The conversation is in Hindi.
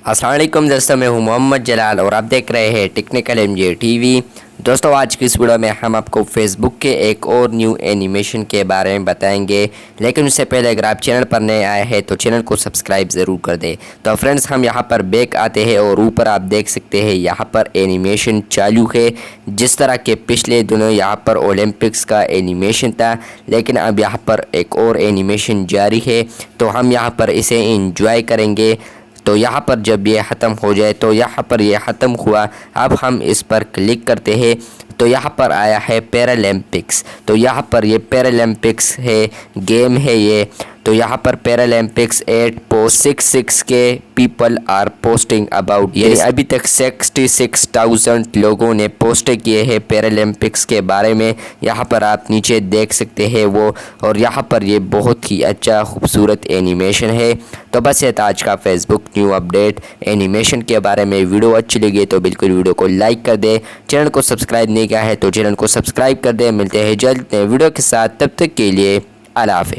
अस्सलाम वालेकुम दोस्तों, मैं हूं मोहम्मद जलाल और आप देख रहे हैं टेक्निकल एमजे टीवी। दोस्तों, आज की इस वीडियो में हम आपको फेसबुक के एक और न्यू एनिमेशन के बारे में बताएंगे, लेकिन उससे पहले अगर आप चैनल पर नए आए हैं तो चैनल को सब्सक्राइब ज़रूर कर दें। तो फ्रेंड्स, हम यहां पर बैक आते हैं और ऊपर आप देख सकते हैं यहां पर एनिमेशन चालू है। जिस तरह के पिछले दिनों यहां पर ओलंपिक्स का एनिमेशन था, लेकिन अब यहां पर एक और एनिमेशन जारी है, तो हम यहां पर इसे इंजॉय करेंगे। तो यहाँ पर जब ये ख़त्म हो जाए, तो यहाँ पर ये ख़त्म हुआ। अब हम इस पर क्लिक करते हैं तो यहाँ पर आया है पैरालंपिक्स। तो यहाँ पर ये पैरालंपिक्स है, गेम है ये। तो यहाँ पर पैरालंपिक्स 8.66 के पीपल आर पोस्टिंग अबाउट, यानी अभी तक 66,000 लोगों ने पोस्ट किए हैं पैरालंपिक्स के बारे में। यहाँ पर आप नीचे देख सकते हैं वो, और यहाँ पर ये बहुत ही अच्छा खूबसूरत एनिमेशन है। तो बस ये था आज का फेसबुक न्यू अपडेट एनिमेशन के बारे में। वीडियो अच्छी लगी तो बिल्कुल वीडियो को लाइक कर दे। चैनल को सब्सक्राइब नहीं किया है तो चैनल को सब्सक्राइब कर दे। मिलते हैं जल्द नए वीडियो के साथ, तब तक के लिए अल्लाह हाफ़िज़।